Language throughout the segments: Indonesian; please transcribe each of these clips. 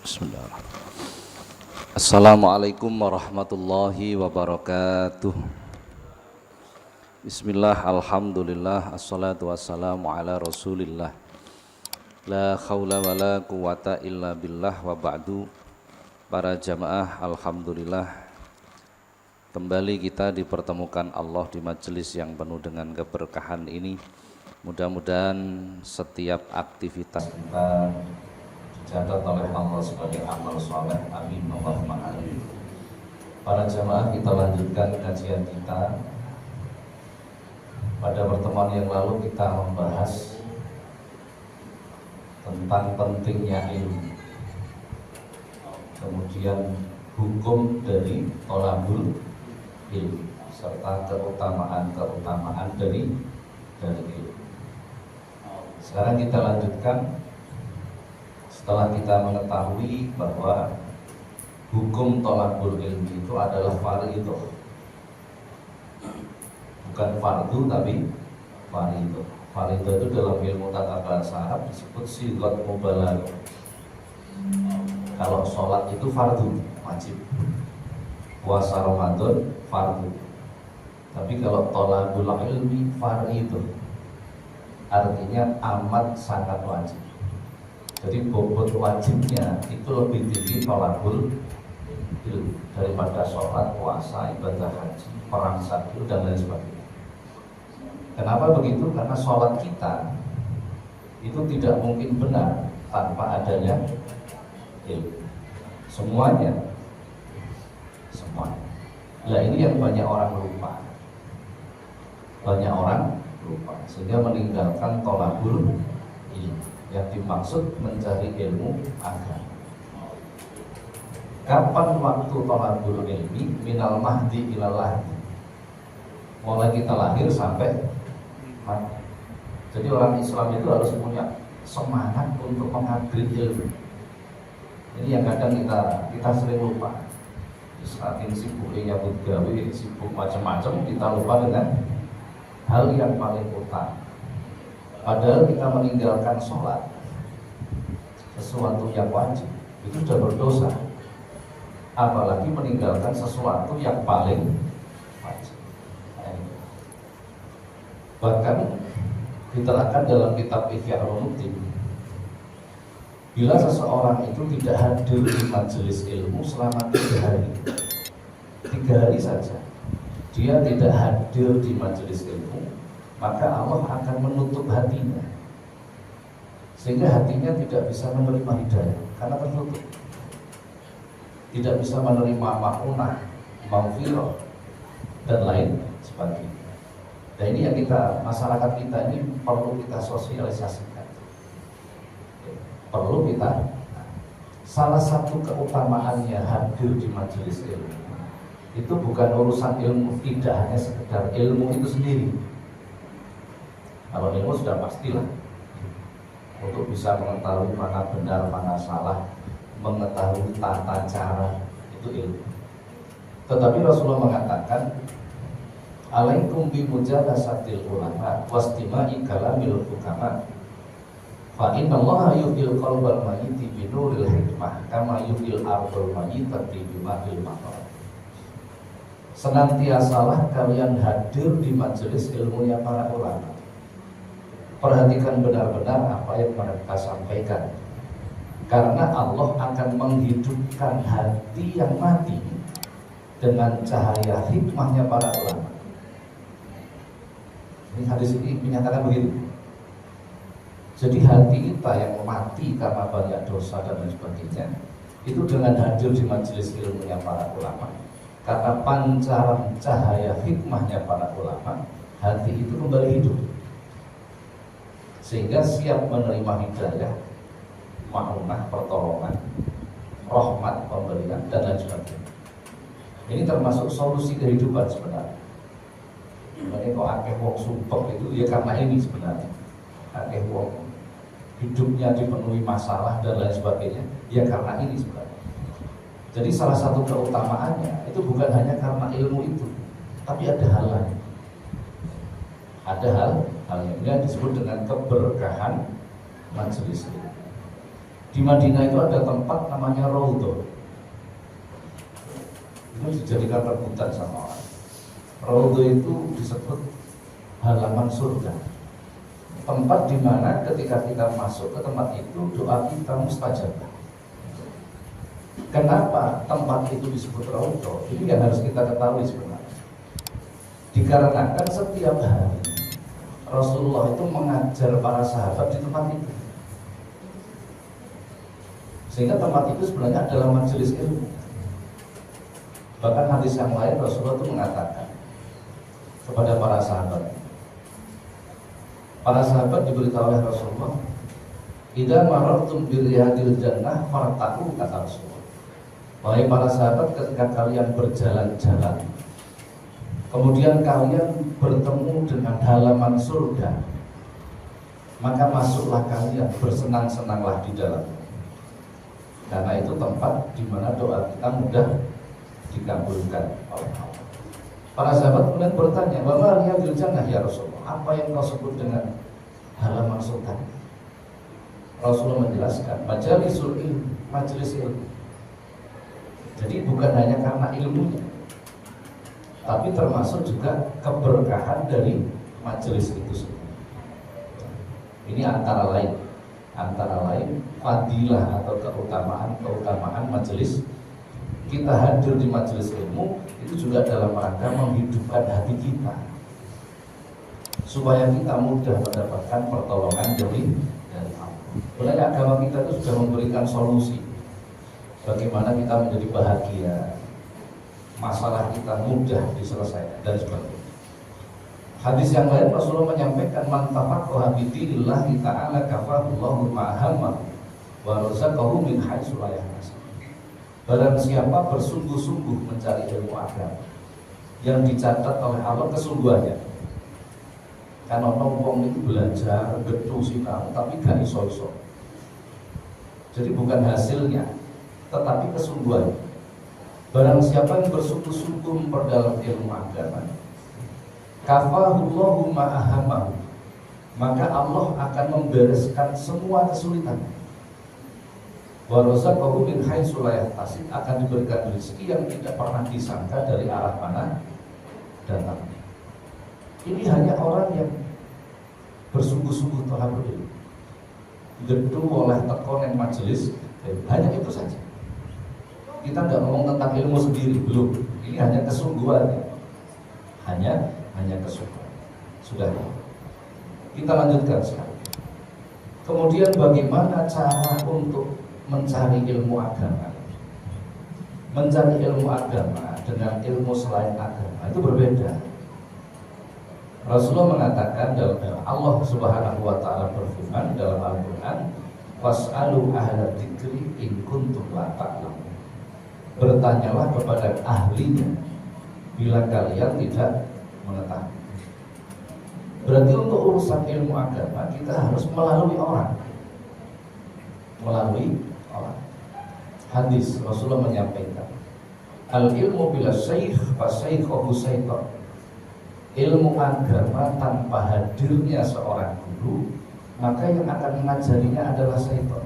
Bismillahirrahmanirrahim. Assalamualaikum warahmatullahi wabarakatuh. Bismillah, alhamdulillah, assalatu wassalamu ala rasulillah. La khawla wa la quwata illa billah wa ba'du. Para jamaah, alhamdulillah, kembali kita dipertemukan Allah di majelis yang penuh dengan keberkahan ini. Mudah-mudahan setiap aktivitas kita dicatat oleh Allah sebagai amal soleh. Amin Allahumma amin. Para jamaah, kita lanjutkan kajian kita. Pada pertemuan yang lalu kita membahas tentang pentingnya ilmu, kemudian hukum dari thalabul ilmu serta keutamaan dari ilmu. Sekarang kita lanjutkan. Setelah kita mengetahui bahwa hukum thalabul ilmi itu adalah fardhu, bukan fardu tapi fardhu. Fardhu itu dalam ilmu tata bahasa Arab disebut sighat mubalaghah. Kalau sholat itu fardu, wajib. Puasa Ramadan fardu. Tapi kalau thalabul ilmi fardhu, artinya amat sangat wajib. Jadi bobot wajibnya itu lebih tinggi thalabul ilmi daripada sholat, puasa, ibadah haji, perang sadaqah dan lain sebagainya. Kenapa begitu? Karena sholat kita itu tidak mungkin benar tanpa adanya ilmu. Semuanya. Nah, ini yang banyak orang lupa. Sehingga meninggalkan thalabul ilmi. Yang dimaksud mencari ilmu agama. Kapan waktu thalabul ilmi? Minal mahdi ilal lahdi. Mulai kita lahir sampai mati. Jadi orang Islam itu harus punya semangat untuk mengambil ilmu. Ini yang kadang kita sering lupa. Saking sibuk nyambut gawe, sibuk macam-macam, kita lupa dengan hal yang paling utama. Padahal kita meninggalkan sholat, sesuatu yang wajib, itu sudah berdosa. Apalagi meninggalkan sesuatu yang paling wajib. Bahkan diterangkan dalam kitab Ihya Ulumuddin, bila seseorang itu tidak hadir di majelis ilmu selama 3 hari, 3 hari saja dia tidak hadir di majelis ilmu, maka Allah akan menutup hatinya, sehingga hatinya tidak bisa menerima hidayah karena tertutup, tidak bisa menerima ma'unah, maghfirah dan lain sebagainya. Dan ini yang masyarakat kita ini perlu kita sosialisasikan, salah satu keutamaannya hadir di majelis ilmu itu bukan urusan ilmu, tidak hanya sekedar ilmu itu sendiri. Kalau ilmu sudah pastilah, untuk bisa mengetahui mana benar, mana salah, mengetahui tata cara, itu ilmu. Tetapi Rasulullah mengatakan, alaikum bi mujalasatil ulama wastima'i kalamil hukama, fa innallaha yuhyil qalbal mayyiti bi nuril hikmah kama yuhyil ardal mayyitati bi ma'il matar. Senantiasalah kalian hadir di majelis ilmunya para ulama. Perhatikan benar-benar apa yang mereka sampaikan, karena Allah akan menghidupkan hati yang mati dengan cahaya hikmahnya para ulama. Ini hadis ini menyatakan begitu. Jadi hati kita yang mati karena banyak dosa dan lain sebagainya, itu dengan hadir di majelis ilmunya para ulama, karena pancaran cahaya hikmahnya para ulama, hati itu kembali hidup, sehingga siap menerima hidayah, ma'unah, pertolongan, rahmat, pemberian, dan lain sebagainya. Ini termasuk solusi kehidupan sebenarnya. Sebenarnya kok akeh wong sumpek itu ya karena ini sebenarnya. Akeh wong hidupnya dipenuhi masalah dan lain sebagainya, ya karena ini sebenarnya. Jadi salah satu keutamaannya itu bukan hanya karena ilmu itu, tapi ada hal lain. Ada hal yang disebut dengan keberkahan majelis ilmu. Di Madinah itu ada tempat namanya Raudhah. Itu dijadikan rebutan sama orang. Raudhah itu disebut halaman surga. Tempat di mana ketika kita masuk ke tempat itu doa kita mustajab. Kenapa tempat itu disebut Raudhah? Ini yang harus kita ketahui sebenarnya. Dikarenakan setiap hari Rasulullah itu mengajar para sahabat di tempat itu. Sehingga tempat itu sebenarnya adalah majelis ilmu. Bahkan hadis yang lain Rasulullah itu mengatakan kepada para sahabat diberitahu oleh Rasulullah, "Idza marartum bi riyadil jannah fartaqu," kata Rasulullah. Wahai para sahabat, ketika kalian berjalan-jalan, kemudian kalian bertemu dengan halaman surga, maka masuklah kalian, bersenang-senanglah di dalam. Karena itu tempat di mana doa kita mudah dikabulkan oleh Allah. Para sahabat kemudian bertanya, "Wa ma riyadil jannah ya Rasulullah? Apa yang kau sebut dengan halaman surga?" Rasulullah menjelaskan, majalisul ilmu, majelis ilmu. Jadi bukan hanya karena ilmunya, tapi termasuk juga keberkahan dari majelis itu sendiri. Ini antara lain fadilah atau keutamaan majelis. Kita hadir di majelis ilmu itu juga dalam rangka menghidupkan hati kita supaya kita mudah mendapatkan pertolongan dari Allah. Sebenarnya agama kita itu sudah memberikan solusi bagaimana kita menjadi bahagia, masalah kita mudah diselesaikan dan sebagainya. Hadis yang lain Rasulullah menyampaikan, "Man tafaqaha bi dinillahi ta'ala kafahullahu ma hamma wa razaqahu min haitsu la yahtasib." Barang siapa bersungguh-sungguh mencari ilmu agama yang dicatat oleh Allah kesungguhannya. Karena wong itu belajar betul sinau tapi gak iso-iso. Jadi bukan hasilnya, tetapi kesungguhannya. Barang siapa yang bersungguh-sungguh memperdalam ilmu agama, kafahullahu ma'ahamahu, maka Allah akan membereskan semua kesulitan. Wa razaqahu min haitsu la yahtasib, akan diberikan rezeki yang tidak pernah disangka dari arah mana datang. Ini hanya orang yang bersungguh-sungguh thalabul ilmu. Gedung oleh tekonen majelis, hanya itu saja. Kita nggak ngomong tentang ilmu sendiri, belum. Ini hanya kesungguhan, hanya kesungguhan. Sudah. Kita lanjutkan sekarang. Kemudian bagaimana cara untuk mencari ilmu agama? Mencari ilmu agama dengan ilmu selain agama itu berbeda. Rasulullah mengatakan dalam Allah Subhanahu wa taala berfirman dalam Al-Qur'an, "Was'alu ahla dzikri in kuntum la ta'lamun." Bertanyalah kepada ahlinya bila kalian tidak mengetahui. Berarti untuk urusan ilmu agama kita harus melalui orang. Hadis Rasulullah menyampaikan, "Al-ilmu bila syekh fa syekhuhu syaitan." Ilmu agama tanpa hadirnya seorang guru, maka yang akan mengajarinya adalah syaitan.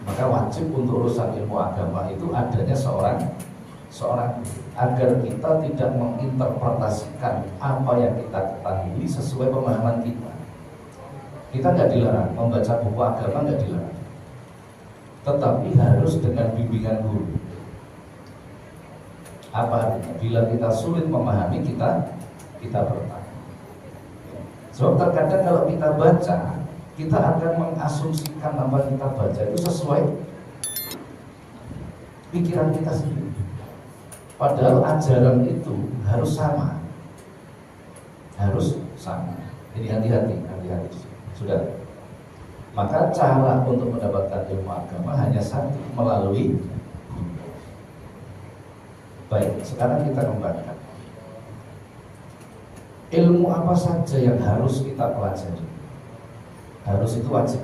Maka wajib untuk urusan ilmu agama itu adanya seorang agar kita tidak menginterpretasikan apa yang kita ketahui sesuai pemahaman kita. Kita nggak dilarang membaca buku agama, nggak dilarang, tetapi harus dengan bimbingan guru. Apa artinya? Bila kita sulit memahami, kita bertanya. Sebab terkadang kalau kita baca, kita akan mengasumsikan apa yang kita baca itu sesuai pikiran kita sendiri. Padahal ajaran itu harus sama. Jadi hati-hati. Sudah. Maka cara untuk mendapatkan ilmu agama hanya satu, melalui. Baik, sekarang kita kembangkan. Ilmu apa saja yang harus kita pelajari? Harus itu wajib.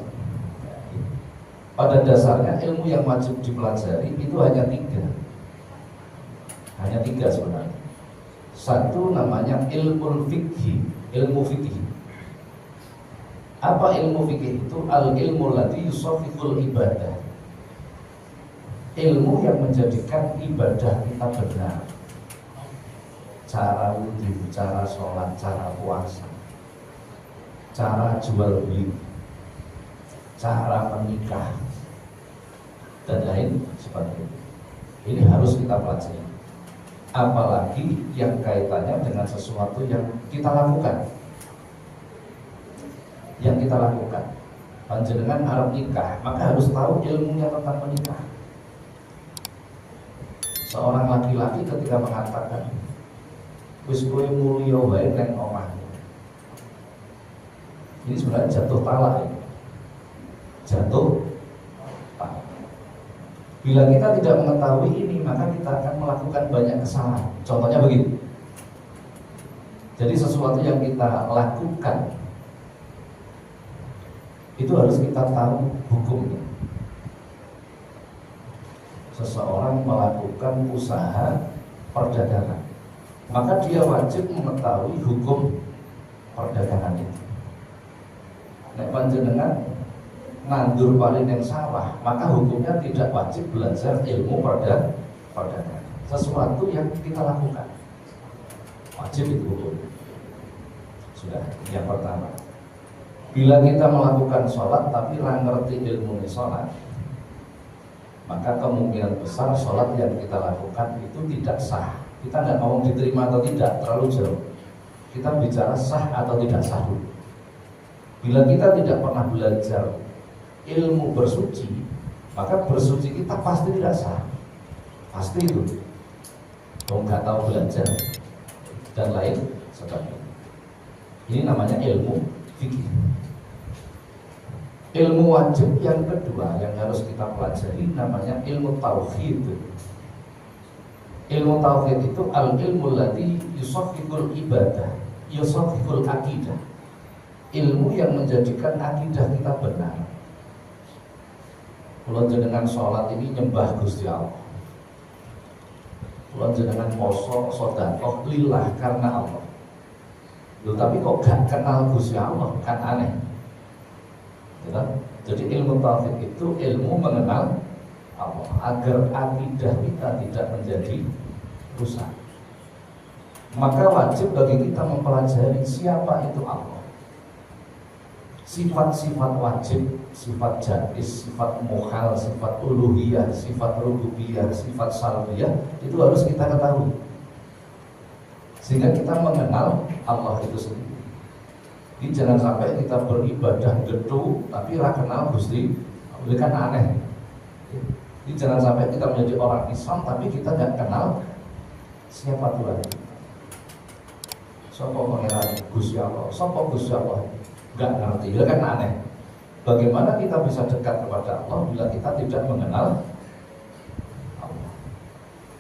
Pada dasarnya ilmu yang wajib dipelajari itu hanya tiga. Hanya tiga sebenarnya. Satu namanya ilmu fikih. Apa ilmu fikih itu? Al ilmu ladzi yusaffiful ibadah. Ilmu yang menjadikan ibadah kita benar. Cara wudhu, cara sholat, cara puasa, cara jual beli, cara menikah, dan lain sebagainya. Ini harus kita pelajari. Apalagi yang kaitannya dengan sesuatu yang kita lakukan. Yang kita lakukan, panjenengan harap nikah, maka harus tahu ilmunya tentang menikah. Seorang laki-laki ketika mengatakan wis kowe mulya wae nang omah, ini sebenarnya jatuh talak ini. Jatuh talak. Bila kita tidak mengetahui ini, maka kita akan melakukan banyak kesalahan. Contohnya begini. Jadi sesuatu yang kita lakukan itu harus kita tahu hukumnya. Seseorang melakukan usaha perdagangan, maka dia wajib mengetahui hukum perdagangan itu. Nek panjenengan nandur paling yang sawah, maka hukumnya tidak wajib belajar ilmu perdagangan. Sesuatu yang kita lakukan wajib itu hukum. Sudah, yang pertama. Bila kita melakukan sholat tapi tidak ngerti ilmu sholat, maka kemungkinan besar sholat yang kita lakukan itu tidak sah. Kita nggak ngomong diterima atau tidak, terlalu jauh. Kita bicara sah atau tidak sah dulu. Bila kita tidak pernah belajar ilmu bersuci, maka bersuci kita pasti tidak sah. Pasti itu. Kalau nggak tahu belajar dan lain sebagainya. Ini namanya ilmu fikih. Ilmu wajib yang kedua yang harus kita pelajari namanya ilmu tauhid. Ilmu tauhid itu al ilmu ladzi yusaffiful ibadah, yusaffiful akidah. Ilmu yang menjadikan akidah kita benar. Kalau jenengan sholat ini nyembah Gusti Allah. Kalau jenengan poso sedekah lillah karena Allah. Loh, tapi kok gak kenal Gusti Allah, kan aneh. Ya, jadi ilmu tauhid itu ilmu mengenal Allah agar akidah kita tidak menjadi rusak. Maka wajib bagi kita mempelajari siapa itu Allah. Sifat-sifat wajib, sifat jaiz, sifat mukhal, sifat uluhiyah, sifat rububiyah, sifat salbiyah itu harus kita ketahui. Sehingga kita mengenal Allah itu sendiri. Jadi jangan sampai kita beribadah gedu tapi ra kenal Gusti, itu kan aneh. Jadi jangan sampai kita menjadi orang Islam tapi kita tidak kenal siapa Tuhan. Sapa pangeran Gusti Allah, sapa Gusti Allah, enggak ngerti, itu kan aneh. Bagaimana kita bisa dekat kepada Allah bila kita tidak mengenal Allah?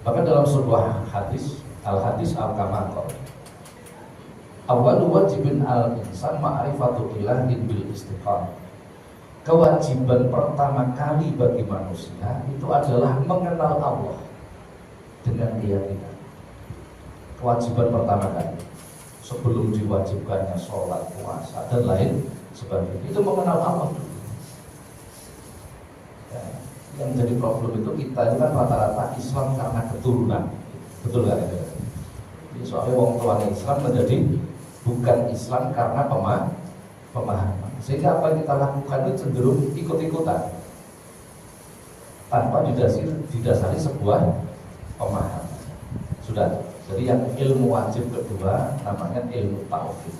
Maka dalam sebuah hadis, al-hadis al-kamakor, awwalu wajibin al-insan ma'rifatu ilahin bil istiqamah. Kewajiban pertama kali bagi manusia itu adalah mengenal Allah dengan keyakinan. Kewajiban pertama kali sebelum diwajibkannya sholat, puasa dan lain sebagainya itu mengenal Allah. Ya, yang jadi problem itu kita itu kan rata-rata Islam karena keturunan, betul kan? Jadi soalnya wong tuanya Islam menjadi bukan Islam karena pemahaman. Sehingga apa yang kita lakukan itu cenderung ikut-ikutan tanpa didasari sebuah pemahaman. Sudah. Jadi yang ilmu wajib kedua namanya ilmu tauhid.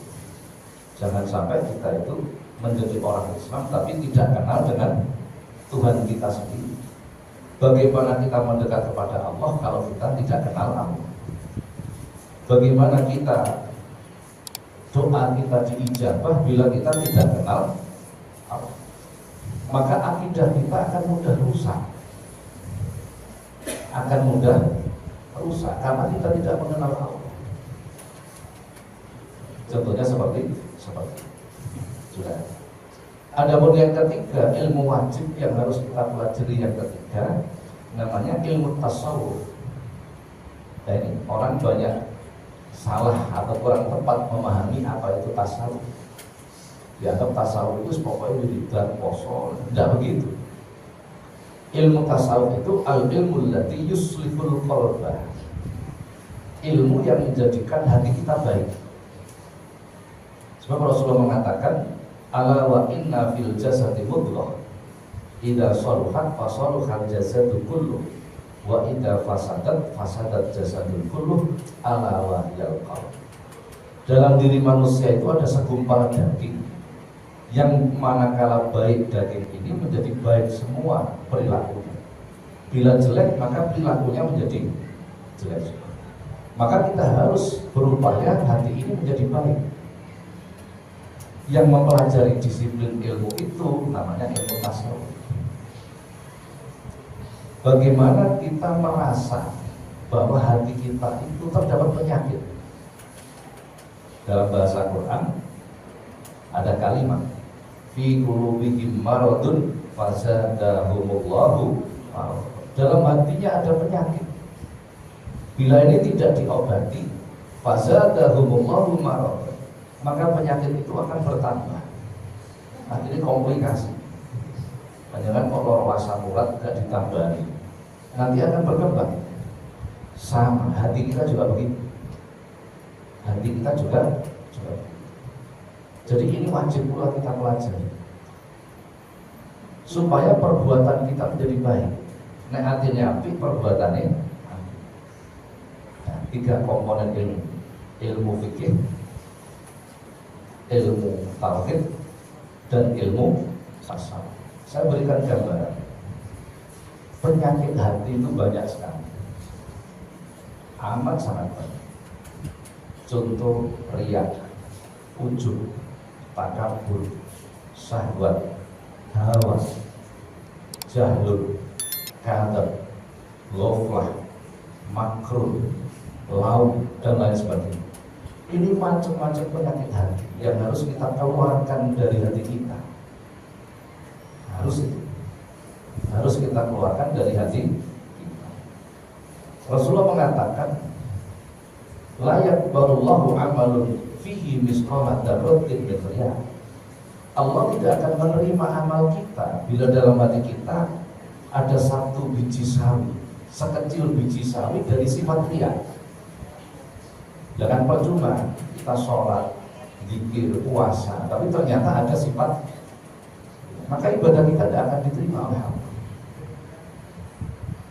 Jangan sampai kita itu menjadi orang Islam tapi tidak kenal dengan Tuhan kita sendiri. Bagaimana kita mendekat kepada Allah kalau kita tidak kenal Allah? Bagaimana kita doa kita diijabah bila kita tidak kenal Allah? Maka akidah kita akan mudah rusak. Akan mudah rusak karena kita tidak mengenal Allah. Contohnya seperti sudah. Adapun yang ketiga, ilmu wajib yang harus kita pelajari yang ketiga namanya ilmu tasawuf. Nah, ini orang banyak salah atau kurang tepat memahami apa itu tasawuf. Dianggap tasawuf itu pokoknya wiridan, poso, tidak begitu. Ilmu tasawuf itu al-ilmu allati yuslihul qalba, ilmu yang menjadikan hati kita baik. Sebab Rasulullah mengatakan, ala wa inna fil jasadi mudghah idza saluhat fa saluhal jasadu kullu wa idza fasadat fasadat jasadul kullu ala wa hiyal qalb. Dalam diri manusia itu ada segumpal daging, yang manakala baik daging ini menjadi baik semua perilakunya. Bila jelek maka perilakunya menjadi jelek. Maka kita harus berupaya hati ini menjadi baik. Yang mempelajari disiplin ilmu itu namanya ilmu tasawuf. Bagaimana kita merasa bahwa hati kita itu terdapat penyakit. Dalam bahasa Quran ada kalimat fi qulubihim maradun fazadahumullahu marad. Dalam hatinya ada penyakit. Bila ini tidak diobati, fazadahumullahu marad, maka penyakit itu akan bertambah. Akhirnya komplikasi. Jangan kalau asam urat tidak ditambahi, nanti akan berkembang. Sama, hati kita juga begitu. Hati kita juga. Jadi ini wajib pula kita pelajari supaya perbuatan kita menjadi baik. Nek hatinya api, perbuatannya api. Nah, 3 komponen ilmu: ilmu fikih, ilmu tauhid, dan ilmu tasawuf. Saya berikan gambaran. Penyakit hati itu banyak sekali, amat sangat banyak. Contoh riya, ujub, takabur, syahwat, hawa, jahlul, kadab, ghaflah, makrun, lau, dan lain sebagainya. Ini macam-macam penyakit hati yang harus kita keluarkan dari hati kita. Harus kita keluarkan dari hati kita. Rasulullah mengatakan, la yaqbalullahu amalun fihi misqala dzarratin min riya. Allah tidak akan menerima amal kita bila dalam hati kita ada 1 biji sawi, sekecil biji sawi dari sifat riya. Jangan percuma kita sholat, zikir, puasa, tapi ternyata ada sifat, maka ibadah kita tidak akan diterima oleh Allah.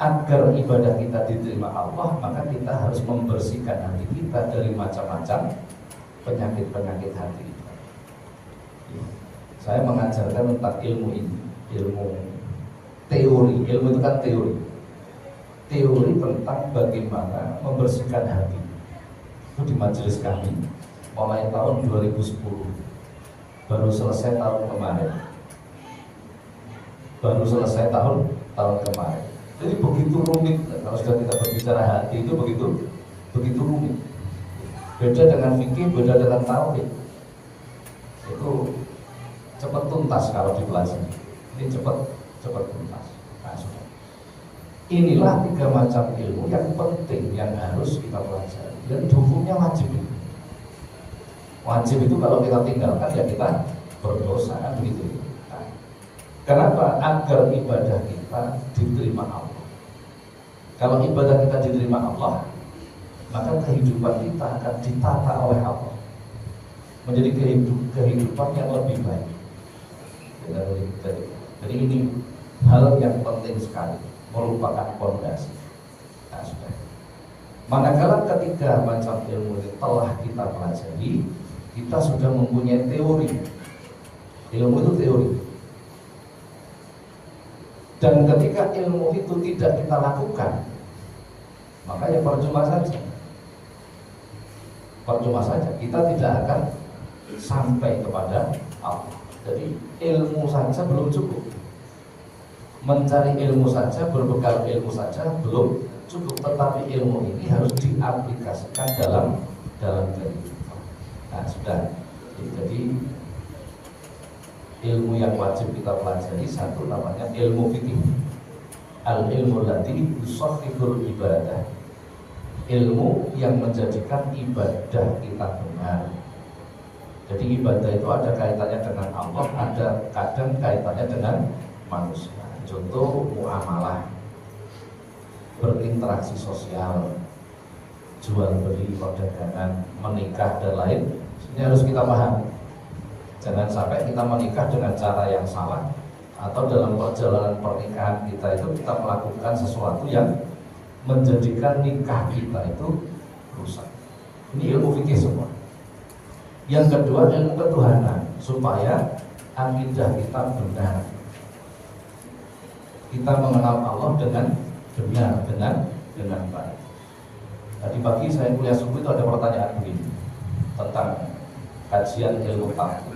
Agar ibadah kita diterima Allah, maka kita harus membersihkan hati kita dari macam-macam penyakit-penyakit hati. Saya mengajarkan tentang ilmu ini, ilmu teori. Ilmu itu kan teori. Teori tentang bagaimana membersihkan hati. Itu di majelis kami mulai tahun 2010, baru selesai tahun kemarin. Jadi begitu rumit. Kalau sudah kita berbicara hati itu begitu rumit. Beda dengan fikih, beda dengan tauhid. Itu cepat tuntas kalau dipelajari. Ini cepat tuntas. Nah, sudah. Inilah 3 macam ilmu yang penting yang harus kita pelajari. Dan hukumnya wajib. Wajib itu kalau kita tinggalkan ya kita berdosa, kan begitu. Nah, kenapa? Agar ibadah kita diterima Allah. Kalau ibadah kita diterima Allah, maka kehidupan kita akan ditata oleh Allah menjadi kehidupan yang lebih baik. Jadi ini hal yang penting sekali, merupakan fondasi. Nah, sudah. Manakala ketiga macam ilmu ini telah kita pelajari, kita sudah mempunyai teori. Ilmu itu teori. Dan ketika ilmu itu tidak kita lakukan, maka ya percuma saja. Kita tidak akan sampai kepada Allah. Jadi ilmu saja belum cukup. Mencari ilmu saja, berbekal ilmu saja belum cukup. Tetapi ilmu ini harus diaplikasikan dalam kehidupan. Nah, sudah. Jadi ilmu yang wajib kita pelajari, satu namanya ilmu fikih. Al-ilmu allati yusahhihul ibadah. Ilmu yang menjadikan ibadah kita benar. Jadi ibadah itu ada kaitannya dengan Allah, ada kadang kaitannya dengan manusia. Contoh muamalah, berinteraksi sosial, jual beli, perdagangan, menikah dan lain. Ini harus kita pahami. Jangan sampai kita menikah dengan cara yang salah, atau dalam perjalanan pernikahan kita itu kita melakukan sesuatu yang menjadikan nikah kita itu rusak. Ini ilmu fikih semua. Yang kedua ilmu ketuhanan, supaya akidah kita benar. Kita mengenal Allah dengan benar, dengan baik. Tadi pagi saya kuliah subuh itu ada pertanyaan begini tentang kajian ilmu tauhid.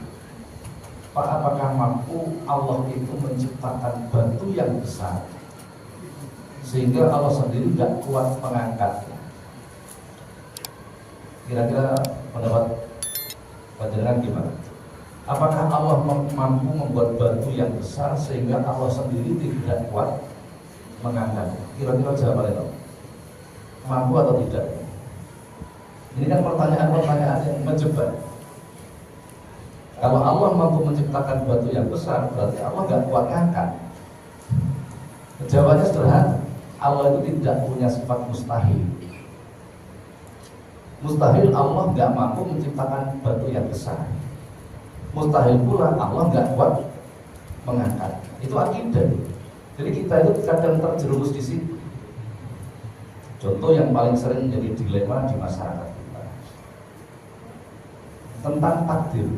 Pak, apakah mampu Allah itu menciptakan batu yang besar sehingga Allah sendiri tidak kuat mengangkatnya? Kira-kira pendapat panjenengan gimana? Apakah Allah mampu membuat batu yang besar sehingga Allah sendiri tidak kuat mengangkatnya? Kira-kira jawabannya apa? Mampu atau tidak? Ini kan pertanyaan-pertanyaan yang menjebak. Kalau Allah mampu menciptakan batu yang besar, berarti Allah nggak kuat ngangkat. Jawabannya sederhana. Allah itu tidak punya sifat mustahil. Mustahil Allah nggak mampu menciptakan batu yang besar. Mustahil pula Allah nggak kuat mengangkat. Itu akidah. Jadi kita itu kadang terjerumus di situ. Contoh yang paling sering menjadi dilema di masyarakat kita tentang takdir.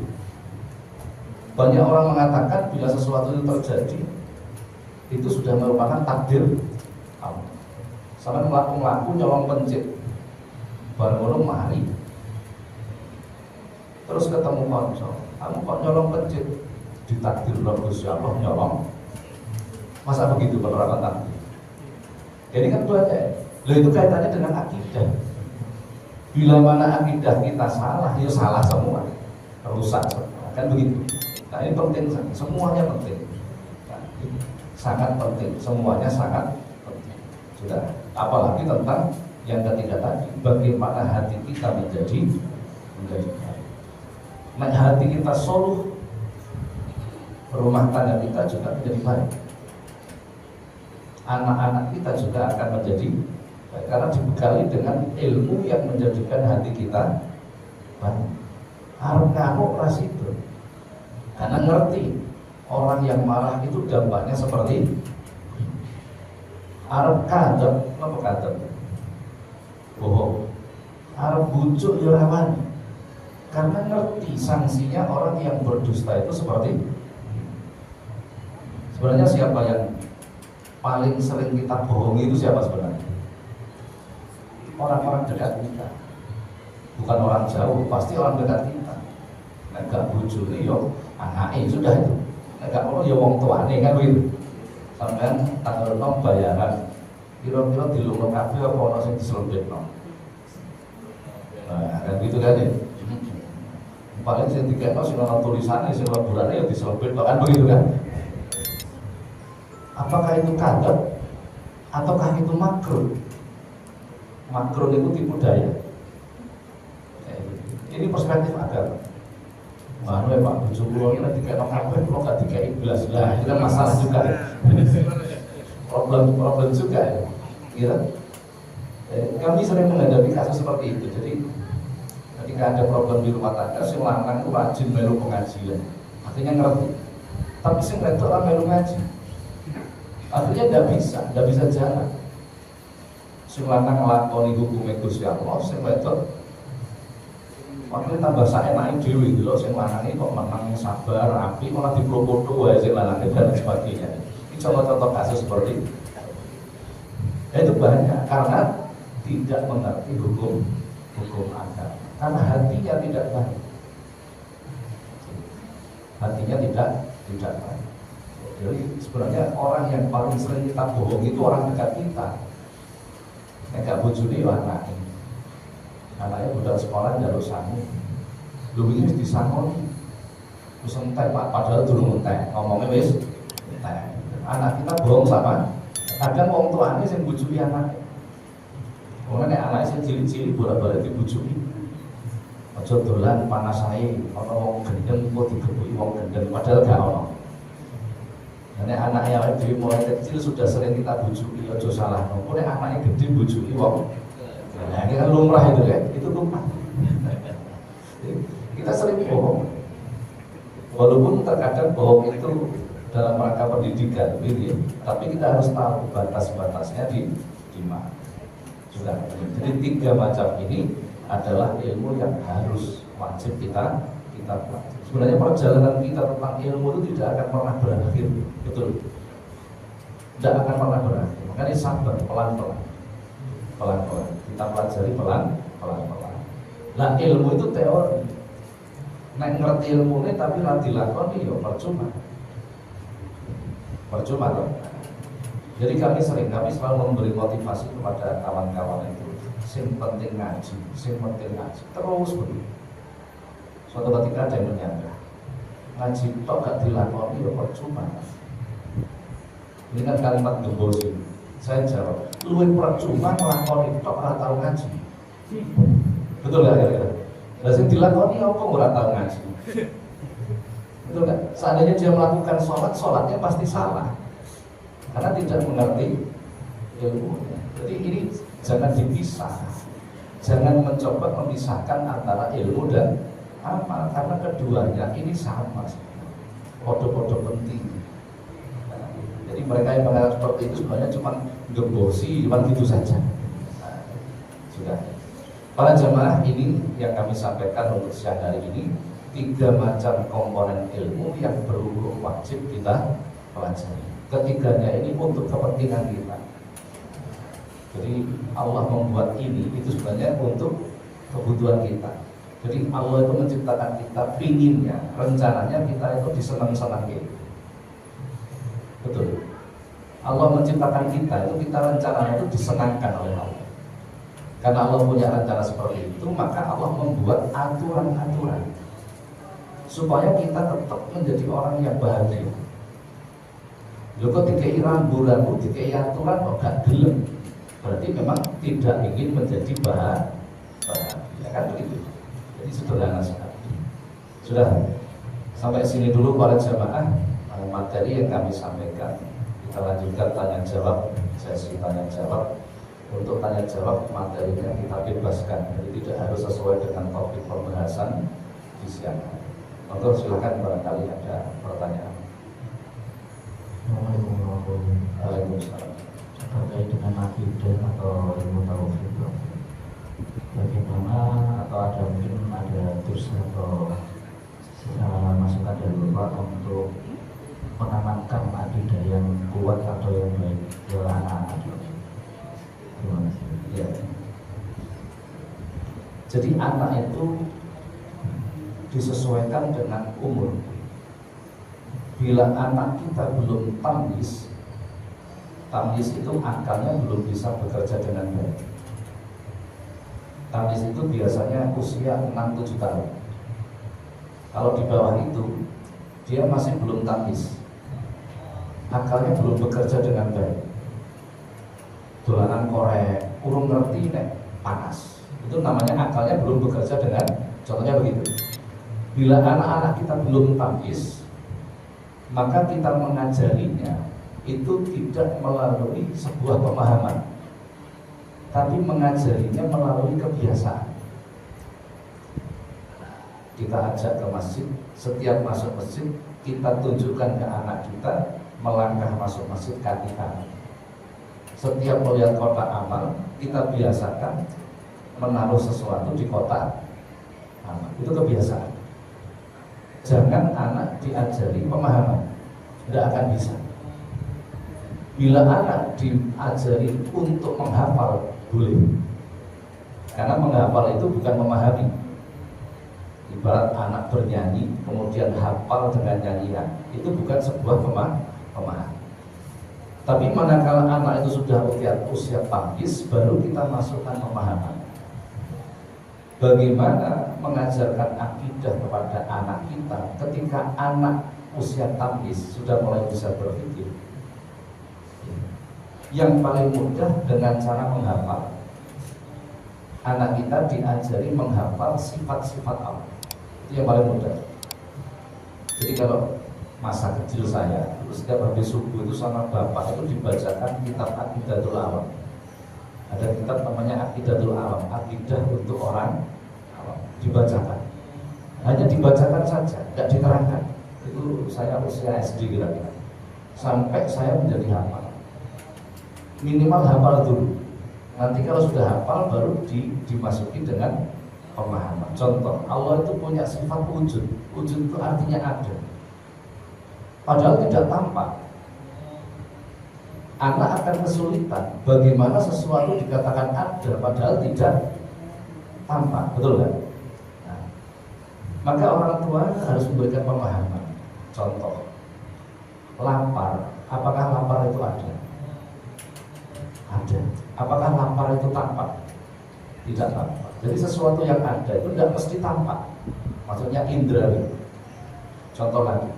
Banyak orang mengatakan bila sesuatu itu terjadi itu sudah merupakan takdir Allah. Sama melaku nyolong pencit baru mari terus ketemu konsol, kamu kok nyolong pencit, ditakdir Gusti Allah nyolong. Masa begitu penerapan takdir? Jadi kan banyak. Loh, itu kaitannya dengan akidah. Bila mana akidah kita salah, ya salah semua, rusak semua, kan begitu. Nah ini penting, semuanya penting, nah, sangat penting, semuanya sangat penting. Sudah, apalagi tentang yang ketiga tadi, bagaimana hati kita menjadi baik. Nah, hati kita soluh, rumah tangga kita juga menjadi baik. Anak-anak kita juga akan menjadi baik, karena dibekali dengan ilmu yang menjadikan hati kita baik. Harus kamu itu. Karena ngerti orang yang marah itu dampaknya seperti Arab kadep, apa kadep? Bohong. Arab bujuk yurawan. Karena ngerti sanksinya orang yang berdusta itu seperti. Sebenarnya siapa yang paling sering kita bohongi itu siapa sebenarnya? Orang-orang dekat kita. Bukan orang jauh, pasti orang dekat kita. Enggak bujuk nih yo. Anaknya sudah itu, enggak perlu ya wong tuane kan begitu. Sampean tanggal 6 bayaran, kira-kira di lumur kabeh apa ono sing diselempitno. Nah, kan gitu kan ya. Paling sing dikekno sing ana tulisane sing leburane ya diselempitno kan begitu kan. Apakah itu kadep ataukah itu makruh? Makruh itu tipu daya. Ini perspektif agama. Mana ya Pak, bujuk pulau ini nanti kayak kabeh, kalau nggak dikai belas lah, itu kan masalah juga. Problem juga ya. Kira kami sering menghadapi kasus seperti itu. Jadi ketika ada problem di rumah tangga, si lanang itu rajin melu pengajian, artinya ngerti. Tapi si ngerti orang melu ngaji, artinya nggak bisa jalan. Si lanang ngelakoni hukum Gusti Allah, si ngerti waktu tambah saya naik dewi gitu loh, sing lanang kok menang sabar, api, malah diplokoto wae sing lanang dan sebagainya. Ini contoh-contoh kasus seperti itu. Itu banyak karena tidak mengerti hukum agama. Karena hatinya tidak baik. Hatinya tidak baik. Jadi sebenarnya orang yang paling sering kita bohong itu orang dekat kita. Nek bojone yo anake. Anaknya budak sekolah jalur sangu, lu ini disangoni, terus entek Pak, padahal dulu entek, ngomongnya wis entek. Anak kita bohong sama, kadang orang tuanya yang bujui anak. Karena anaknya yang cilik-cilik bolak-balik dibujui, Aja dolan panas ae, ana wong gendeng kok digebuki wong gendeng padahal gak ono. Nek anaknya awake dhewe mulai kecil sudah sering kita bujuki, aja salah. Nek anaknya gede bujuki wong. Nah, ini kan lumrah itu kan, itu lumrah. Kita sering bohong. Walaupun terkadang bohong itu dalam rangka pendidikan, gitu ya. Tapi kita harus tahu batas-batasnya di mana. Sudah. Jadi 3 macam ini adalah ilmu yang harus wajib kita pelajari. Sebenarnya perjalanan kita tentang ilmu itu tidak akan pernah berakhir, betul? Tidak akan pernah berakhir. Makanya sabar, pelan-pelan. Kita pelajari pelan-pelan. Nah, ilmu itu teori. Nek ngerti ilmunya tapi ra dilakoni ya percuma toh. Jadi kami selalu memberi motivasi kepada kawan-kawan itu. Sing penting ngaji. Terus begitu. Suatu ketika ada yang menyangka ngaji tok gak dilakoni ya percuma. Ini kan kalimat gembosi. Saya jawab, luwih percuma nglakoni tok ora tau ngaji. Betul gak kira-kira? Lah sing dilakoni apa ora tau ngaji? Betul gak? Seandainya dia melakukan sholatnya pasti salah. Karena tidak mengerti ilmunya. Jadi ini jangan dipisah. Jangan mencoba memisahkan antara ilmu dan amal, karena keduanya ini sama, podo-podo penting. Jadi mereka yang mengatakan seperti itu sebenarnya cuma gembosi, cuma gitu saja. Sudah. Para jamaah, ini yang kami sampaikan untuk siang hari ini, 3 macam komponen ilmu yang berhukum wajib kita pelajari. Ketiganya ini untuk kepentingan kita. Jadi Allah membuat ini itu sebenarnya untuk kebutuhan kita. Jadi Allah itu menciptakan kita, pinginnya, rencananya kita itu disenang-senangin. Betul. Allah menciptakan kita itu rencananya itu disenangkan oleh Allah. Karena Allah punya rencana seperti itu, maka Allah membuat aturan-aturan supaya kita tetap menjadi orang yang bahagia. Lho kok dikei rambu-rambu, dikei aturan kok gak gelem, berarti memang tidak ingin menjadi bahagia, kan begitu. Jadi sederhana sekali. Sudah, sampai sini dulu para jamaah materi yang kami sampaikan. Kita lanjutkan tanya jawab, sesi tanya jawab. Untuk tanya jawab materinya kita bebaskan, jadi tidak harus sesuai dengan topik pembahasan di siang hari. Monggo silakan barangkali ada pertanyaan. Waalaikumsalam. Terkait dengan akidah atau ilmu tauhid, bagaimana atau ada mungkin ada tips atau masukan dari Bapak untuk menanamkan akidah yang kuat atau yang baik ke anak-anak? Terima kasih. Ya. Jadi anak itu disesuaikan dengan umur. Bila anak kita belum tamyiz itu akalnya belum bisa bekerja dengan baik. Tamyiz itu biasanya usia 6-7 tahun. Kalau di bawah itu dia masih belum tamyiz, akalnya belum bekerja dengan baik. Dolanan korek, urung ngerti nek panas, itu namanya akalnya belum bekerja dengan, contohnya begitu. Bila anak-anak kita belum tamyiz, maka kita mengajarinya itu tidak melalui sebuah pemahaman, tapi mengajarinya melalui kebiasaan. Kita ajak ke masjid, setiap masuk masjid kita tunjukkan ke anak kita melangkah masuk masjid kaki kanan. Setiap melihat kotak amal, kita biasakan menaruh sesuatu di kotak amal. Itu kebiasaan. Jangan anak diajari pemahaman, tidak akan bisa. Bila anak diajari untuk menghafal, boleh. Karena menghafal itu bukan memahami. Ibarat anak bernyanyi, kemudian hafal dengan nyanyian, itu bukan sebuah pemahaman. Tapi manakala anak itu sudah usia tamyiz, baru kita masukkan pemahaman. Bagaimana mengajarkan akidah kepada anak kita ketika anak usia tamyiz sudah mulai bisa berpikir? Yang paling mudah dengan cara menghafal. anak kita diajari menghafal sifat-sifat Allah. Itu yang paling mudah. Jadi kalau masa kecil saya, setiap habis subuh itu sama bapak itu dibacakan kitab Aqidatul Awam. Ada kitab namanya Aqidatul Awam, akidah untuk orang awam, dibacakan. Hanya dibacakan saja, tidak diterangkan. Itu saya usia SD kira-kira. Sampai saya menjadi hafal. Minimal hafal dulu. Nanti kalau sudah hafal baru dimasuki dengan pemahaman. Contoh, Allah itu punya sifat wujud. Wujud itu artinya ada. Padahal tidak tampak. Anak akan kesulitan bagaimana sesuatu dikatakan ada padahal tidak tampak. Betul kan? Nah, maka orang tua harus memberikan pemahaman. Contoh, lapar. Apakah lapar itu ada? Ada. Apakah lapar itu tampak? Tidak tampak. Jadi sesuatu yang ada itu tidak mesti tampak. Maksudnya indrawi. Contoh lagi,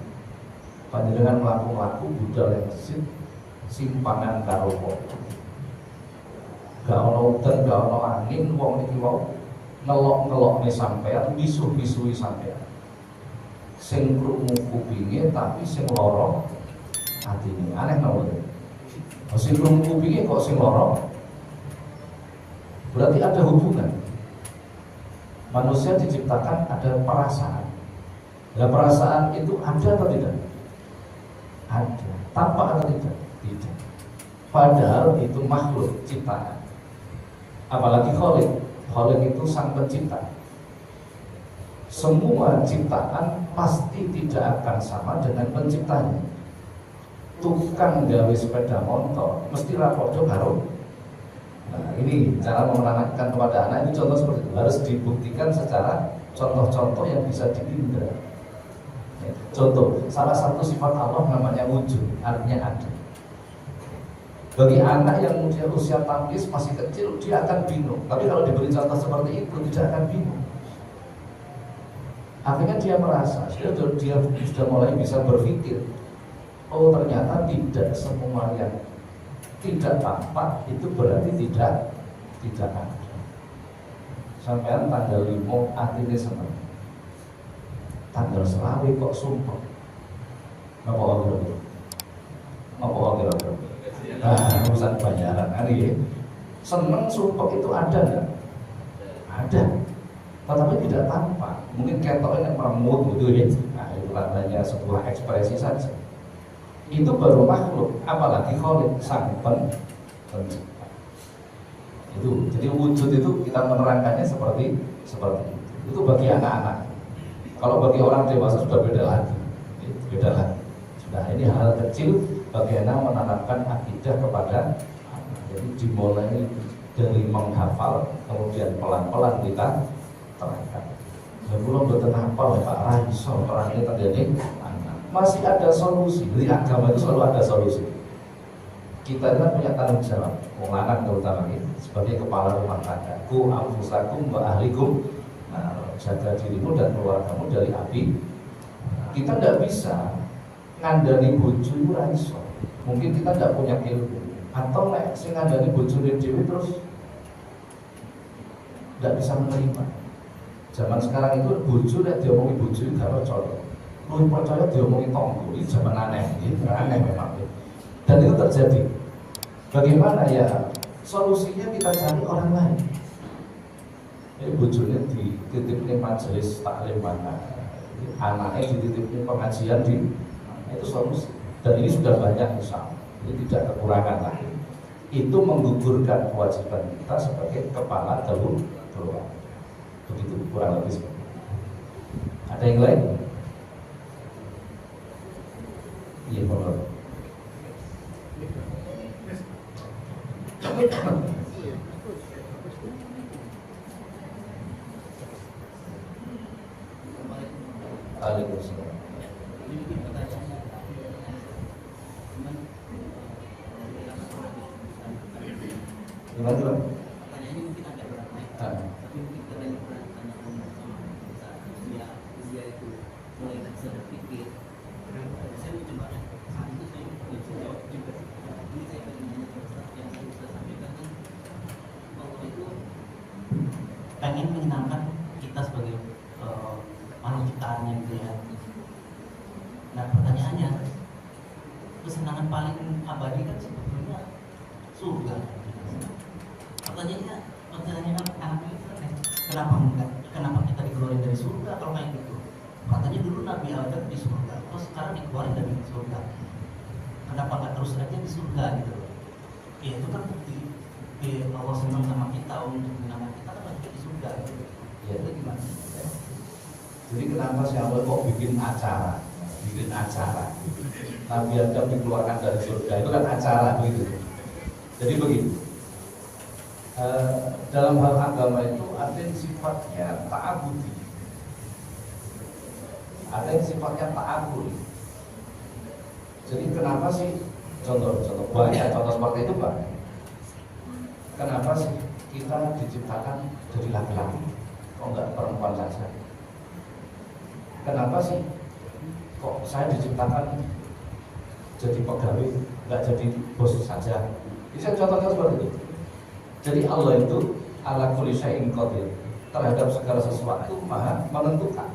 panjenengan melaku-laku budal yang mesin simpangan karopo. Gak ono udan, gak ono angin, wong niki wau ngelok-ngelokne sampean, misuh-misuhi sampean. Sing krungu kupinge tapi sing lara atine. Aneh napa? Sing krungu kupinge kok sing lara? Berarti ada hubungan. Manusia diciptakan ada perasaan. Nah, perasaan itu ada atau tidak? Ada. Tampak atau tidak? Tidak. Padahal itu makhluk ciptaan. Apalagi Khalik. Khalik itu sang pencipta. Semua ciptaan pasti tidak akan sama dengan penciptanya. Tukang gawe sepeda motor mesti rapodo karo. Nah, ini cara menerangkan kepada anak, ini contoh seperti itu. Harus dibuktikan secara contoh-contoh yang bisa diindra. Contoh, salah satu sifat Allah namanya wujud, artinya ada. Bagi anak yang usia tamyiz masih kecil, dia akan bingung. Tapi kalau diberi contoh seperti itu, tidak akan bingung. Akhirnya dia merasa, dia sudah mulai bisa berpikir, oh ternyata tidak semua yang tidak tampak itu berarti tidak ada. Sampai tanggal 5 artinya seperti tanggal selawe kok sumpah. Napa kira-kira? Nah, urusan bayaran hari ya. Seneng sumpah itu ada enggak? Ada. Tetapi tidak tampak. Mungkin ketoknya meremut gitu ya. Nah, itu hanya sebuah ekspresi saja. Itu baru makhluk, apalagi Khalik sang pencipta. Itu, jadi wujud itu kita menerangkannya seperti itu. Itu bagi anak-anak. Kalau bagi orang dewasa sudah beda lagi. Sudah ini hal kecil bagaimana menanamkan akidah kepada anak. Jadi dimulai dari menghafal, kemudian pelan-pelan kita terangkan. Dan belum betul hafal Pak Raiso orangnya terjadi. Masih ada solusi. Di agama itu selalu ada solusi. Kita kan punya tanggung jawab, lanang terutama ini sebagai kepala rumah tangga. Ku anfusakum wa ahlikum. Nah, jaga dirimu dan keluargamu dari api. Kita tidak bisa ngandani bojo itu raiso. Mungkin kita tidak punya ilmu. Atau nek sing ngandani bojo dhewe terus tidak bisa menerima. Zaman sekarang itu bojo nek diomongi bojo itu gak percaya. Lu percaya diomongi tonggo, ini zaman aneh, ini aneh memang. Dan itu terjadi. Bagaimana ya? Solusinya kita cari orang lain. Jadi bojone dititipin majelis taklim mana, anaknya dititipin pengajian di, itu solusi. Dan ini sudah banyak misalnya, ini tidak kekurangan lagi. Itu menggugurkan kewajiban kita sebagai kepala keluarga. Begitu kurang lebih seperti itu. Ada yang lain? Iya, Pak. Waalaikumsalam. Gimana? Pertanyaannya mungkin agak berat, tapi mungkin karena berat karena saat usia itu mulai bisa berpikir. Saya mencoba saat itu saya bisa jawab juga. Ini saya ingin nanya yang saya bisa sampaikan kan, Allah itu pengen menyenangkan kita sebagai makhluk ciptaannya gitu ya. Nah pertanyaannya, kesenangan paling abadi kan sebetulnya surga. Pertanyaannya kan kenapa enggak? Kenapa kita dikeluarin dari surga kalau kayak gitu? Katanya dulu Nabi Adam di surga, terus sekarang dikeluarin dari surga. Kenapa nggak terus aja di surga gitu loh? Ya itu kan bukti Allah senang sama kita untuk menyenangkan kita kan juga di surga gitu. Ya itu gimana? Ya. Jadi kenapa sih Allah kok bikin acara? Nabi Adam dikeluarkan dari surga itu kan acara begitu. Jadi begini, dalam hal agama itu ada yang sifatnya ta'abudi, ada yang sifatnya ta'abudi. Jadi kenapa sih contoh banyak contoh seperti itu banyak. Kenapa sih kita diciptakan dari laki-laki, kok enggak perempuan saja? Kenapa sih kok saya diciptakan jadi pegawai, enggak jadi bos saja? Bisa contohnya seperti itu. Jadi Allah itu ala kulli syai'in qadir, terhadap segala sesuatu maha menentukan.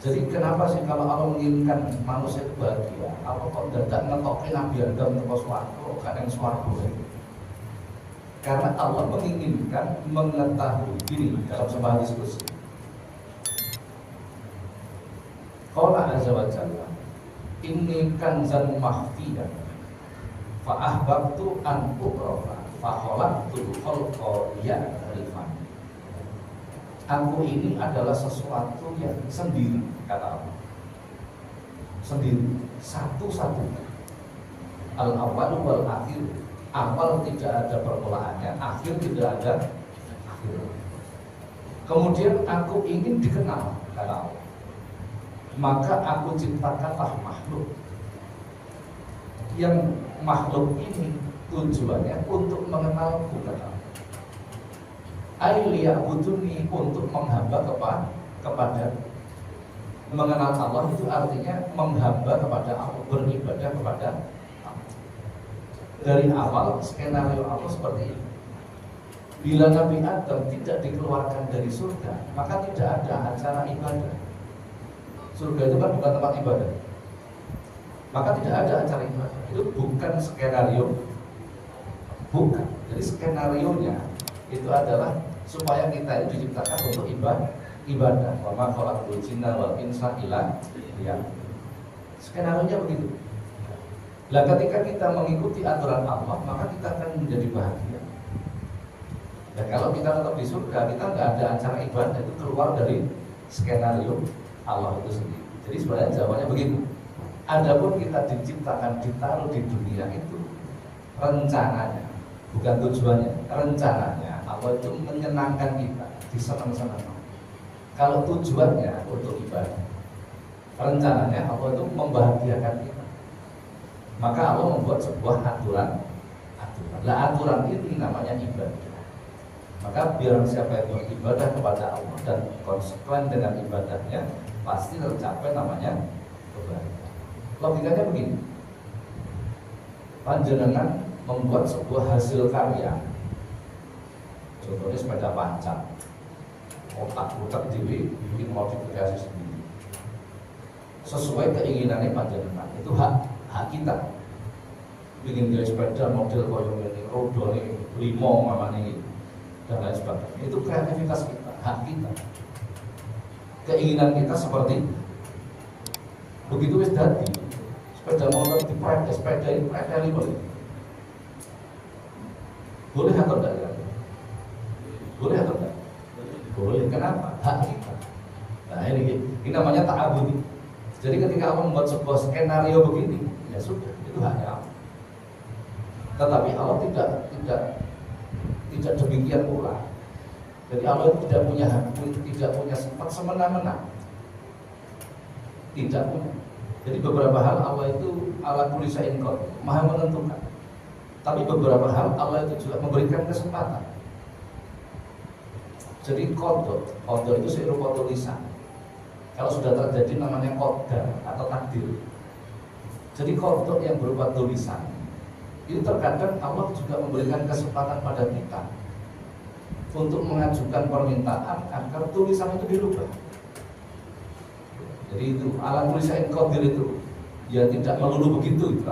Jadi kenapa sih kalau Allah menginginkan manusia itu bahagia, Allah kok tidak ngetokin Nabi Adam ke suatu kadang suatu? Karena Allah menginginkan mengetahui ini dalam sebuah diskusi. Qala azza wa jalla, inni kanzan mahfiyan fa ahbabtu an uqrafa fa khalaqtu khalqa ya'rifan. Aku ini adalah sesuatu yang sendiri, kata Allah. Sendiri, satu-satunya. Al-awwal wal akhir. Awal tidak ada permulaannya, akhir tidak ada akhir. Kemudian aku ingin dikenal, kata Allah. Maka aku ciptakanlah makhluk. Yang makhluk ini tujuannya untuk mengenalku, kata Allah. Ailiya'buduni, untuk menghamba kepada mengenal Allah itu artinya menghamba kepada Allah, beribadah kepada Allah. Dari awal skenario Allah seperti ini. Bila Nabi Adam tidak dikeluarkan dari surga, maka tidak ada acara ibadah. Surga itu kan bukan tempat ibadah, maka tidak ada acara ibadah. Itu bukan skenario, bukan. Jadi skenarionya itu adalah supaya kita itu diciptakan untuk ibadah. Wa ma khalaqtul jinna wal insa illa liya'budun. Skenarionya begitu. Lah ketika kita mengikuti aturan Allah, maka kita akan menjadi bahagia. Dan kalau kita tetap di surga, kita nggak ada acara ibadah, itu keluar dari skenario Allah itu sendiri. Jadi sebenarnya jawabannya begitu. Adapun kita diciptakan, ditaruh di dunia itu rencananya, bukan tujuannya, rencananya Allah itu menyenangkan kita, disenang-senangkan. Kalau tujuannya untuk ibadah, rencananya Allah itu membahagiakan kita, maka Allah membuat sebuah aturan. Nah, aturan ini namanya ibadah. Maka biar siapa yang beribadah kepada Allah dan konsekuen dengan ibadahnya, pasti tercapai namanya kebahagiaan. Logikanya begini, panjenengan membuat sebuah hasil karya, contohnya sepeda panjang, otak-otak diri, bikin modifikasi sendiri sesuai keinginannya panjenengan, itu hak kita. Bikin gaya sepeda model koyo ini, roda ini, limo mamane ini, dan lain sebagainya. Itu kreativitas kita, hak kita. Keinginan kita seperti begitu wis dadi. Sepeda motor dipret, sepeda ini preteli boleh. Boleh atau tidak ya? Boleh atau tidak? Boleh. Kenapa? Hak kita. Nah ini namanya ta'abudi. Jadi ketika Allah membuat sebuah skenario begini, ya sudah, itu haknya Allah. Tetapi Allah tidak demikian pula. Jadi Allah tidak punya hak, tidak punya sifat semena-mena. Tidak punya. Jadi beberapa hal Allah itu ala kulli syai'in qadir, maha menentukan. Tapi beberapa hal Allah itu juga memberikan kesempatan. Jadi qadar itu serupa tulisan. Kalau sudah terjadi namanya qadar atau takdir. Jadi qadar yang berupa tulisan itu terkadang Allah juga memberikan kesempatan pada kita untuk mengajukan permintaan agar tulisan itu dirubah. Jadi itu ala tulisan qadir itu ya tidak melulu begitu itu.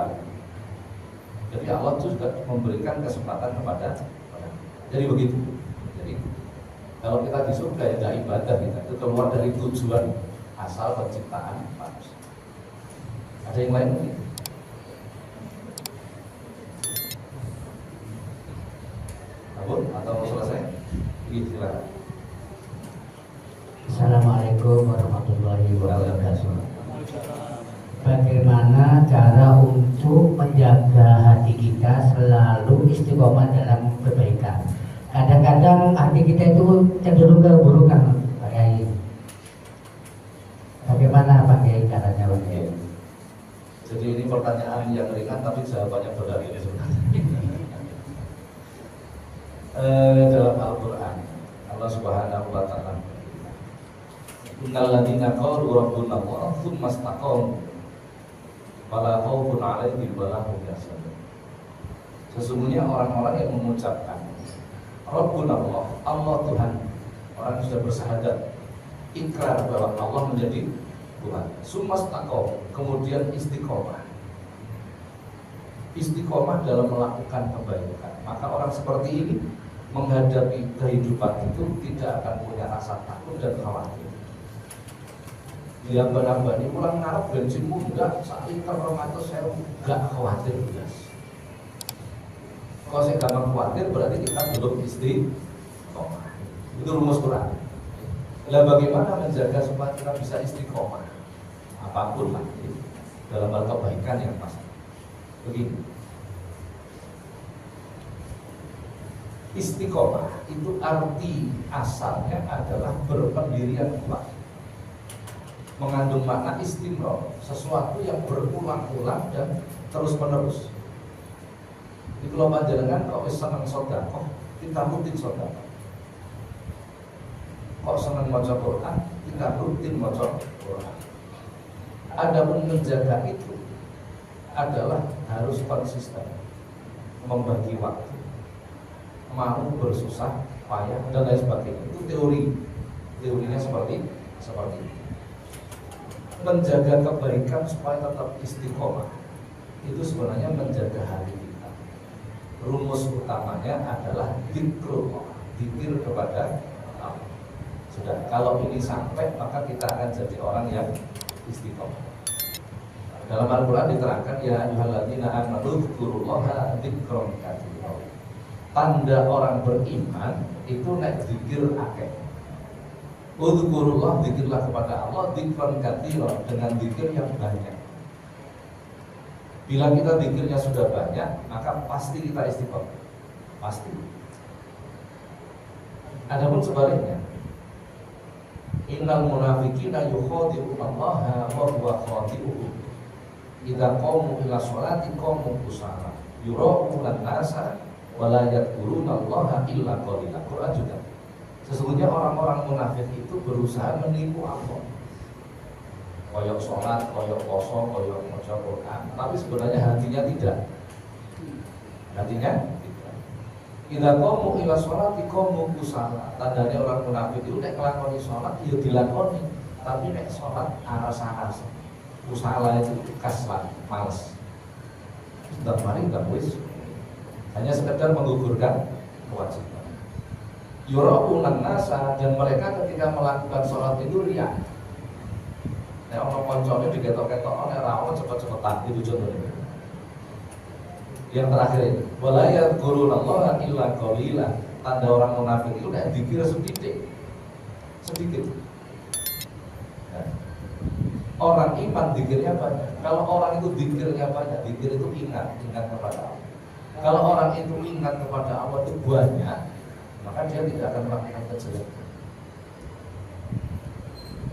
Jadi Allah itu juga memberikan kesempatan kepada jadi begitu. Jadi kalau kita di surga ya tidak ibadah kita itu keluar dari tujuan asal penciptaan manusia. Ada yang lain mungkin? Atau mau selesai? Silakan. Assalamualaikum warahmatullahi wabarakatuh. Bagaimana cara untuk menjaga hati kita selalu istiqomah dalam kebaikan? Kadang-kadang hati kita itu cenderung ke keburukan, Pak Kiai. Bagaimana Pak Kiai caranya, Pak Kiai? Jadi ini pertanyaan yang ringan tapi jawabannya berat ini sebenarnya. Dalam Al-Quran Allah Subhanahu wa Ta'ala, innal ladzina qalu rabbuna Allah tsumma istaqamu fala khaufun 'alaihim wa la hum yahzanun. Sesungguhnya orang-orang yang mengucapkan Rabbuna Allah, Allah Tuhan, orang yang sudah bersahadat ikrar bahwa Allah menjadi Tuhan, tsumma istaqamu, kemudian istiqomah dalam melakukan kebaikan, maka orang seperti ini menghadapi kehidupan itu tidak akan punya rasa takut dan khawatir. Dia benar-benar pulang ngarep bensin muda saat itu remaja saya gak khawatir bias. Kalau saya gampang khawatir berarti kita belum istiqomah. Itu rumus Quran. Lah bagaimana menjaga supaya kita bisa istiqomah? Apapun lah dalam hal kebaikan yang pasti. Begini. Istiqomah itu arti asalnya adalah berpendirian kuat, mengandung makna istimror, sesuatu yang berulang-ulang dan terus-menerus. Di kalau panjenengan kok senang sedekah, kita rutin sedekah. Kok senang maca Quran, kita rutin maca Quran. Adapun menjaga itu adalah harus konsisten, membagi waktu, mau bersusah payah dan lain sebagainya. Itu teorinya seperti itu. Menjaga kebaikan supaya tetap istiqomah itu sebenarnya menjaga hati kita. Rumus utamanya adalah zikrullah, zikir kepada Allah. Sudah, kalau ini sampai maka kita akan jadi orang yang istiqomah. Dalam Al-Quran diterangkan ya ayyuhalladzina amanu dzkurullaha dzikran katsira. Tanda orang beriman itu nek zikir akeh. Udzkurullah, zikirlah kepada Allah dzikran katsira, dengan zikir yang banyak. Bila kita zikirnya sudah banyak, maka pasti kita istiqomah. Pasti. Adapun sebaliknya, innal munafiqina yukhadi'unallaha wa huwa khadi'uhum. Idza qamu ila sholati qamu kusala yura'una an-nasa wala yadhkurunallaha illa qalila. Quran juga. Sesungguhnya orang-orang munafik itu berusaha menipu Allah. Koyok sholat, koyok poso, koyok maca Quran, tapi sebenarnya hatinya tidak. Hatinya tidak. Idza qamu ila sholati qamu kusala. Tandanya orang munafik itu nek nglakoni sholat ya dilakoni, tapi nek sholat aras-aras. Kusala itu kaslan, males. Sudah mari enggak wis. Hanya sekedar menggugurkan kewajiban. Yura'unan nasa, dan mereka ketika melakukan sholat itu riya. Nek ana koncone diketok-ketok nek ra ono cepet-cepetan itu contohnya. Yang terakhir ini, wala yadhkurunallaha illa qalila. Tanda orang munafik itu nek zikir sedikit. Nah, orang iman zikirnya banyak. Kalau orang itu zikirnya banyak, zikir itu ingat kepada Allah. Kalau orang itu ingat kepada Allah itu banyak, maka dia tidak akan melakukan kejelekan.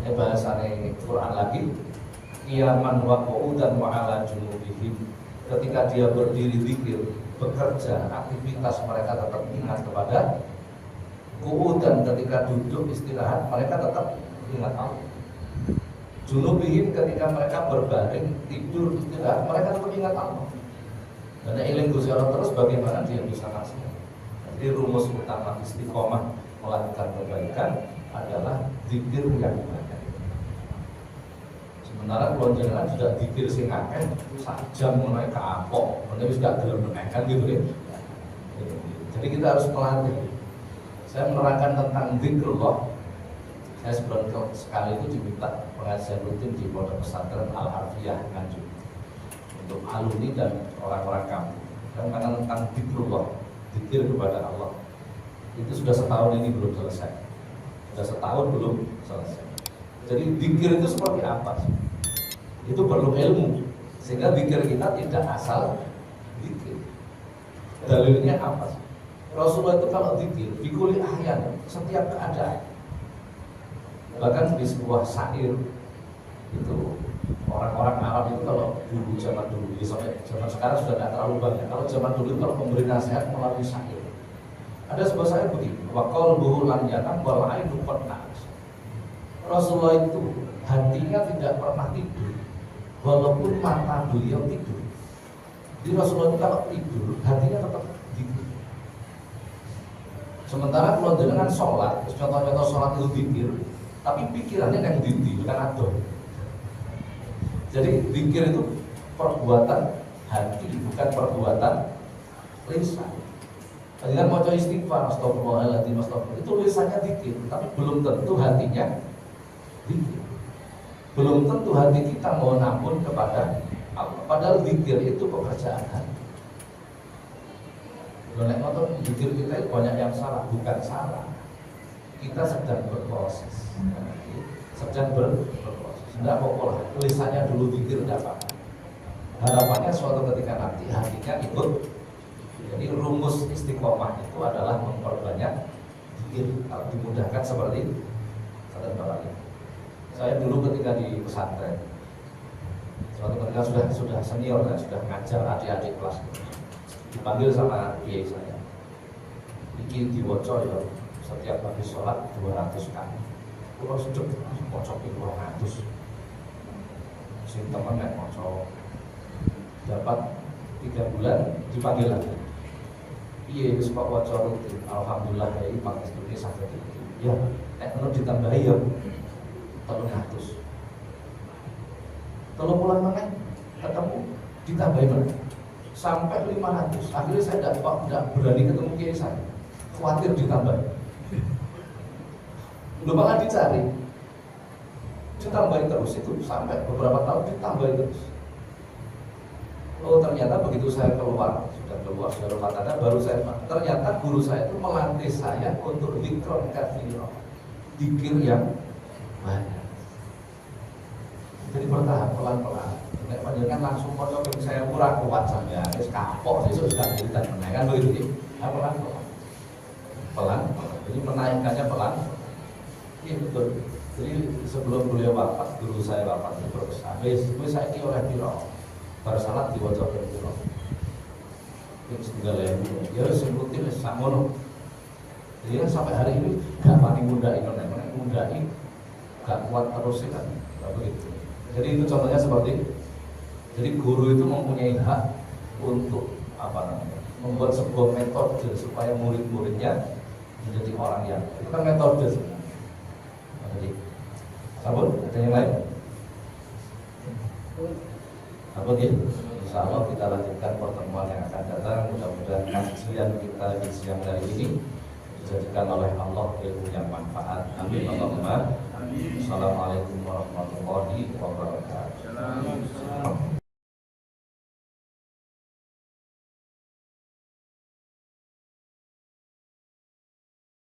Ini bahasanya Quran lagi, qiyaman wa qu'udan wa 'ala junubihim. Ketika dia berdiri zikir, bekerja, aktivitas mereka tetap ingat kepada qu'udan, ketika duduk istirahat mereka tetap ingat Allah. Junubihim, ketika mereka berbaring tidur istirahat mereka tetap ingat Allah. Dan eling Gusti Allah terus, bagaimana dia bisa ngasih? Jadi rumus utama istiqomah melakukan kebaikan adalah zikir yang banyak. Sementara kalau jangan sudah zikir sing akeh sajam mulai kapok, mulai wis gak gelem meneh kan gitu ya. Jadi kita harus melatih. Saya menerangkan tentang zikrullah. Saya sebulan sekali itu diminta pengajian rutin di Pondok Pesantren Al-Harfiyah Nganjuk untuk alumni dan orang-orang kampung. Dan karena tentang zikrullah, zikir kepada Allah. Itu sudah setahun ini belum selesai. Sudah setahun belum selesai. Jadi zikir itu seperti apa sih? Itu perlu ilmu. Sehingga zikir kita tidak asal zikir. Dalilnya apa sih? Rasulullah itu kalau zikir, fikuli ahyan, setiap keadaan. Bahkan di sebuah syair itu orang-orang Arab itu kalau dulu zaman dulu, sampai zaman sekarang sudah tidak terlalu banyak. Kalau zaman dulu kalau memberi nasihat melalui syair, ada sebuah syair begini: wa qalbuhu lam yanam wal ainu qad na'as. Rasulullah itu hatinya tidak pernah tidur, walaupun mata beliau tidur. Jadi Rasulullah itu kalau tidur, hatinya tetap tidur. Sementara kalau dengan sholat, contoh-contoh sholat itu zikir, tapi pikirannya yang dindi, bukan adon. Jadi zikir itu perbuatan hati, bukan perbuatan lisan. Tadi kan mau coba istighfar, astagfirullahaladzim, astagfirullah, itu lisannya zikir, tapi belum tentu hatinya zikir. Belum tentu hati kita mau ampun kepada Allah. Padahal zikir itu pekerjaan hati. Nek motor zikir kita itu banyak yang salah, bukan salah. Kita sedang berproses. Sedang berproses. Tidak apa-apa, tulisannya dulu zikir tidak apa-apa. Harapannya suatu ketika nanti hatinya ikut. Jadi rumus istiqomah itu adalah memperbanyak zikir. Kalau dimudahkan seperti ini. Saya dulu ketika di pesantren, suatu ketika sudah senior dan sudah ngajar adik-adik kelas, dipanggil sama kiai saya. Iki diwaca ya setiap habis sholat 200 kali. Kalau sudah mocokin 200, sing temen nek moco dapat 3 bulan dipanggil lagi. Iya, wis kok waca rutin. Alhamdulillah ya iki pangestune sampai iki. Ya, nek ono ditambahi ya 300. Kalau pulang mana ketemu ditambahi mana? Sampai 500. Akhirnya saya tidak berani ketemu kiai saya. Khawatir ditambah. Belum malah dicari. Ditambahin terus itu sampai beberapa tahun ditambahin terus. Oh ternyata begitu saya keluar rumah tangga baru saya ternyata guru saya itu melatih saya untuk zikron katsira, zikir yang banyak. Jadi bertahap pelan-pelan. Nek panjenengan langsung maca ping 1000 ora kuat sampean, wis kapok sesuk sudah dilihat menaikkan begitu ya. Pelan-pelan. Pelan. Jadi menaikkannya pelan. Iya betul. Jadi sebelum beliau wafat, guru saya wafat itu berpesan, wis saiki oleh pira. Bar salat diwaca ping pira. Ping 9.000. Ya wis rutin wis samono. Jadi kan sampai hari ini gak paling mudah ini, mundai gak kuat terus kan. Begitu. Jadi itu contohnya seperti, jadi guru itu mempunyai hak untuk membuat sebuah metode supaya murid-muridnya menjadi orang yang itu kan metode. Jadi, sabun ada yang lain? Apa gitu? Insya Allah kita lanjutkan pertemuan yang akan datang. Mudah-mudahan kajian kita di siang hari ini dijadikan oleh Allah ilmu yang manfaat. Amin. Allahumma. Assalamualaikum warahmatullahi wabarakatuh.